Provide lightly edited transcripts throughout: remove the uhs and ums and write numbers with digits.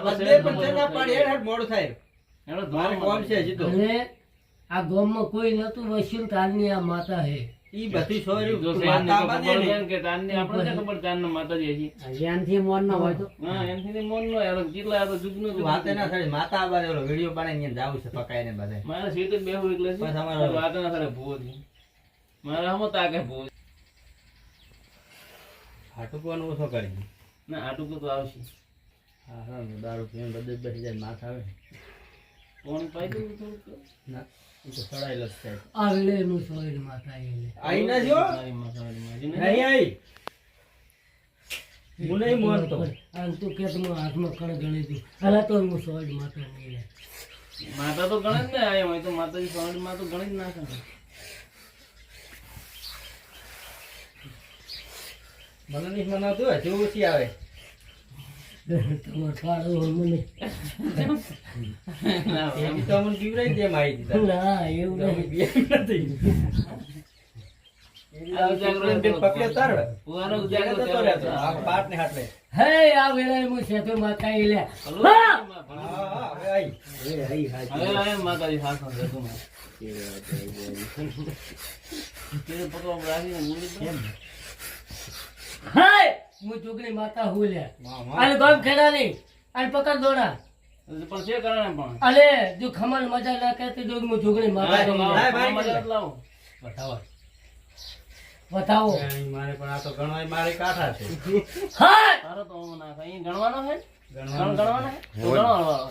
બધે પણ છે ના પાડી હેડ મોડું થાય એનો મારે કોમ છે હજી તો અને આ ગામમાં કોઈ નતું વસ્યું તારની આ માતા હે ઈ બધી સોરી જો શેરને તો ખબર છે કે તાનની આપણે ને ખબર તાનના માતાજી હજી જ્યાંથી મોન ન હોય તો હા એનથી મોન નો યાર કેટલા આ તો જુગનો જુગ વાતે ના થાય માતા આબાને ઓલો વિડિયો બનાવીને જાવું છે પકાઈને બધે મારા સીટ જ બેહું એટલે છે બસ અમારો વાત ના કરે ભૂવો છે મારા હમો તાકે ભૂવો હાટુકવાનું ઓછો કરી ના આટું તો આવશે હા હા દારૂ પીને બધે બેસી જાય માથા આવે કોણ પાઈ દઉં થોડું ના ઈ તો સડાયેલો જ થાય આ વેલેનું સોયલ માતા એને આઈ ના જો મારી મારી મારી નહીં આઈ હું નહીં મોનતો અને તું કે તું હાથમાં કણ ગણી દઉં હાલા તો હું સોયલ માતા નહીં લે માતા તો ગણે જ ને આયા હોય તો માતાજી સોની માં તો ગણી જ ના કરે મને નહીં મનાવતું હોય જેવું ઓછી આવે તમારે ફાળો મને ના એમ તો અમને પીવરાઈ દે મારી દીધા ના એવું અમે નહીં પીએ નથી પકડ્યો તાર પુવાનો ઉજાગરો જતો રહેતો આ પાટ ને હાથ લે હે આ વેળાએ હું સેતો માતા એ લે હા હવે આઈ હવે આયા માતાજી હાથ માં રહેતું માં તે પકવા રાખીને મૂડી કેમ હે હું જોગણી માતા હું લે આલે ગામ ખેડાની આલે પકડ દોડા પણ છે કરણે પણ અલે જો ખમણ મજા ના કહેતી જો હું જોગણી માતા લાવો, નહીં લે. લાવો, મજા લાવો બતાવો બતાવો મારે પણ આ તો ગણવાય મારે કાઠા છે હા તારો તો હું ના ખાઈ ગણવાનો છે ગણવાનું ગણવાનો છે તો ગણવાનો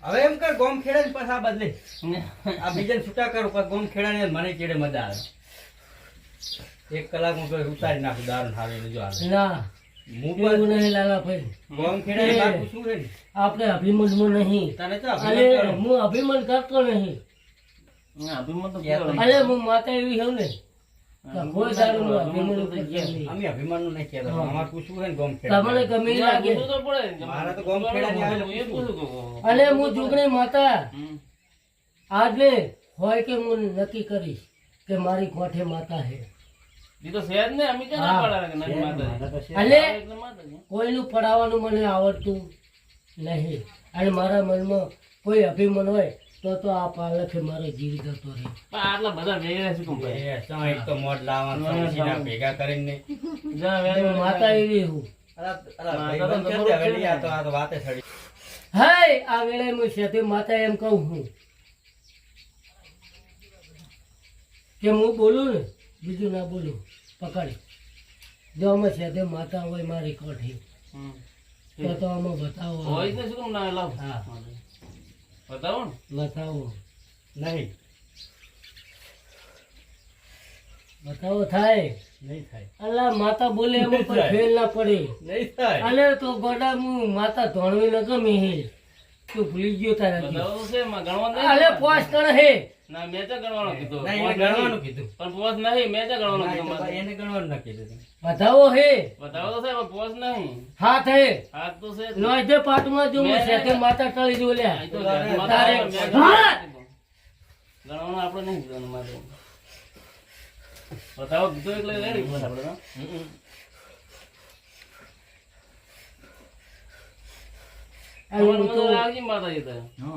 હવે એમ કર ગોમ ખેડા ને પાછા બદલે આ બીજાને છૂટા કરું પણ ગોમ ખેડા ને મને ચેડે મજા આવે 1 કલાકમાં કોઈ ઉતારી નાખું દારૂ હારે જો આવે ના મોબાઈલ એવું નહીં લાલા ભાઈ ગોમ ખેડા ને બાપુ શું રે આપણે અભિમનમાં નહીં તને તો અલે હું અભિમન કરતો નહીં ના અભિમાન તો યાર, પૂરો. અલે હું માતા એવી છું ને કે કોઈ દારૂનું અભિમન કરતો નહીં. અમે અભિમાનનું નહીં કહેતા હા. અમારે પૂછવું હોય ને ગોમ ખેડા તમને ગમે ઈ લાગે પૂછવું તો પડે ને. મારા તો ગોમ ખેડાની આવે હું એ પૂછું કહું. અને હું જોગણી માતા હમ. આજે હોય કે હું નક્કી કરીશ કે મારી કોઠે માતા હે ઈ તો શહેર ને અમે ક્યાં ના હા. પાડે કે નથી માતાજી. અલે એટલે માતાજી. કોઈનું પડાવવાનું મને આવડતું નહીં અને મારા મનમાં કોઈ અભિમાન હોય તો આ પાલખે મારો જીવ જતો રહે પણ આટલા બધા વેરા છે કોણ ભાઈ? એ ચાં એક તો મોઢ લાવવાનું સમજીને ભેગા કરીને જા હું વેરા માતા એવી હું અલા ભાઈ બંધ કરી દે હવે નહીં, આ તો વાતે છડી હાય આ વેળાએ હું સાથે માતા એમ કહું હું કે હું બોલું ને બીજું ના બોલું પકડ જો અમે સાથે માતા હોય મારી કોઠી હમ. તો અમે બતાવો હોય તો શું કામ ના લાવ? હા. બતાવો ને. બતાવો નહીં બતાવો થાય નહીં થાય અલ્લા માતા બોલે એમાં કોઈ ફેલ ના પડે નહીં થાય અલે તો ગોડા હું માતા ધોણવી ન ગમે હે તું ભૂલી ગયો તારા બતાવો તો છે, એમાં ગણવાનું નહીં. અલે પોસ કણ હે ના મેં તો ગણવાનો કીધું. ના, એને પોસ ગણવાનું નહીં. કીધું. પણ પોસ નહીં, મેં તો ગણવાનો ના, કીધું એ તો મારે. એને ગણવાનું ના કીધું તમે. બતાવો હે બતાવો તો છે, પણ પોસ નહીં. હાથ હે હાથ તો છે જ. લોહી પાટમાં જો હું સાથે માતા ટળી જો લ્યા આ તો તારે- માતા તારે- મેં હા! ગણવાનું આપણે નહીં ગણવાનું મારે. બતાવો કીધું એટલે રેડી બસ આપણે તો. અને હું તો મને લાગી માતાજી તો.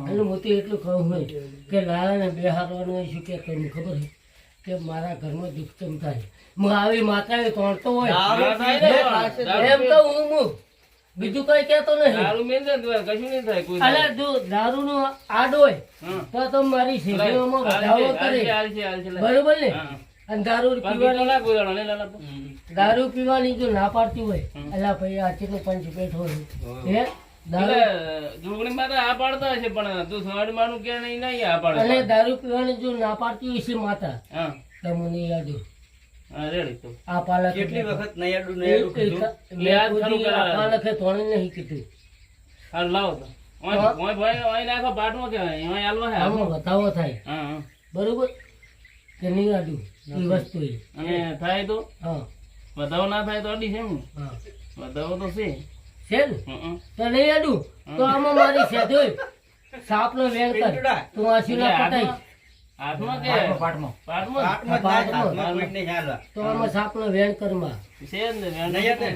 અને હું તો એટલું કહું હોય કે લાલાને બેહારવાનું હોય શું કે તમને ખબર છે કે મારા ઘરમાં દુઃખ કેમ થાય હું આવી માતાએ તોડતો હોય દારૂ થાય પીને ને, પાસે દારૂ એમ તો હું બીજું કઈ કહેતો નહીં દારૂ મેં છે ને કશું નહીં થાય કોઈ અલે જો દારૂનું આડ હોય હા. તો મારી સેવામાં વધારો કરે બરોબર ને હા. અને દારૂ પણ પીવાની પીતો ના કોઈ દાડો, નહીં લાલા તો. દારૂ પીવાની જો ના પાડતી હોય અલા ભાઈ આ ચેટલું પંચ પેટ હોય હે દારૂ એટલે જોગણી માતા આ પાડતા હશે પણ તું સવાડી માનું કે નહીં નહીં આ પાડે. અને દારૂ પીવાની જો ના પાડતી હોય છે માતા હા. તમને યાદ હા, રેડી તો. આ પાલક કેટલી વખત નૈયાડું નૈયાડું કીધું લે હાથ ખરું કરાવે. પાલકે તોડી નહીં કીધું હાલ લાવો તો. ઓય ભાઈ ઓય નાખો પાટમાં કેવાય એમાં હાલવા હે. આમાં બતાવો થાય હા હા. બરોબર કે નહીં આડું એ વસ્તુ એ. અને થાય તો હા વધાવો ના થાય તો અડી છે એમ ને? હા વધાવો તો છે. છે ને હં. તો નહીં આડું તો આમાં મારી સાથે હોય સાપનો વેણ કર તું આછી ના પટાઈ હાથમાં કે પાટમાં. પાટમાં જ? પાટમાં જ થાય, હાથમાં કોઈ નહીં હાલે. તો આમાં સાપનો વેણ કરમાં છે જ ને વેણ. નહીં ને?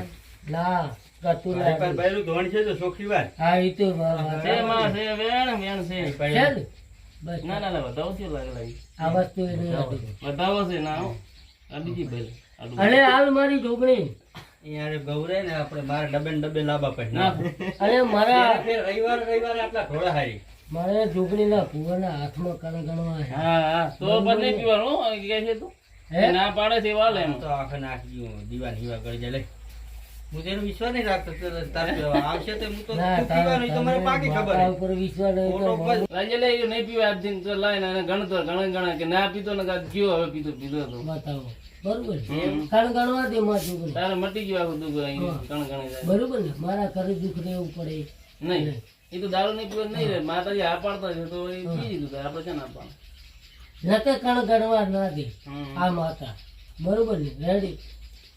ના કતું મારી પાસે લાગે. બૈરું ધોણ છે તો ચોખ્ખી વાત. હા એ તો વાત છે માં છે વેણ છે છે ને? બસ ના ના ના વધાવો છે લાગે લાગે આ વસ્તુ એ નહીં હતી. વધાવો છે ના હો. આ બીજી બેલ અને હાલ મારી જોગણી યાર ગૌરે ને આપણે મારે ડબે ને ડબે લાંબા પછી ના અને મારા રવિવારે આટલા ઘોડા હારી. મારા જોગણીના ભુવાના હાથમાં કણ ગણવા છે. હા હા તો પણ નહીં પીવાનું હો. કે છે તું હે? ના પાડે છે વાલે એમ તો આખા નાખી ગયું દીવાન હીવા કરી જાય લે. હું તેનો વિશ્વાસ નહીં રાખતો તો તાર આવશે તો હું તો ના, તું પીવાનું એ તો મને પાકી ખબર મારા છે. ઉપર વિશ્વાસ નહીં ખોટો તો બસ. રાજે લે એ નહીં પીવા આજ દિન તો લાઈને અને ગણતો ગણે કે ના પીતો ને કાં કયો હવે પીતો પીતો તો બતાવો બરોબર છે? હમ. કણ ગણવા દે માં જોગણી તારે મટી ગયું આખું દુઃખ અહીં હા. ગણ ગણે જાય બરોબર ને મારા ઘરે દુઃખ રહેવું પડે નહીં એ તો દારૂ નહીં પીવા નહીં રહે માતાજી આ પાડતા છે તો એ પી લીધું તો આપણે છે ને આપવાનું નતે કણ ગણવા ના દે હમ. આ માતા બરોબર ને રેડી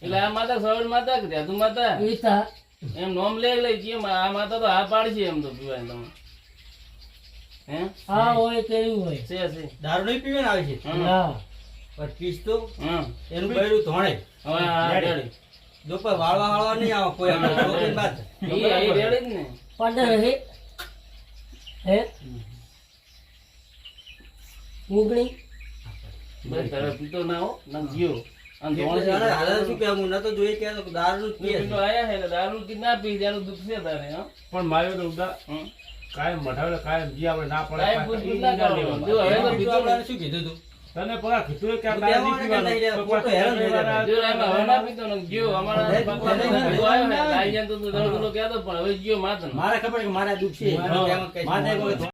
એટલે આ માતા સવડ માતા કે તું માતા એ તા એમ નોમ લે કેમ આ માતા તો આ પાડી છે એમ તો પીવાય તમે હે આ હોય કેવું હોય છે છે દારૂ નહીં પીવે ને આવે છે હમ. ના પણ પીસ તો હમ એનું બૈરું ધોણે. હવે આ રેડી જો પણ વાળવા નહીં આવે કોઈ આપણે છોકરીની વાત. એ રેડી જ ને પંદર હે ઓગણી બસ તારે પીતો ના હો ના ગયો અને ધોણ છે અરે હાલે શું કહેવું? હું નતો જોઈએ ત્યાં તો દારૂનું જ પીએ છે. પીતો આયા છે એટલે દારૂ કી ના પી એનું દુઃખ છે તારે હો પણ મારે તો ઉદા હમ. કાયમ મઠાવે કાયમ જી આપણે ના પડે કાંઈ પાછા પૂછ ઈ ના ના કરવાનું. લેવાનું. જો હવે તો બીજું પીતો આપણાને શું કીધું તું? તને પરા કીધું કે આ તું કાંઈ નહીં કહેવાનું કે પીવાનું. નહીં, તો તો હેરાન થઈ જાય. જો એમાં હવે ના પીતો ને ગયો અમારા નહીં, બાપા નહીં, તો નહીં, આવ્યો ને નહીં. લાઈ જાય તો તું દડો દડો કહેતો પણ હવે ગયો માત ને મારે ખબર છે કે મારે આ દુઃખ છે. હા. એમાં કઈ માને કોઈ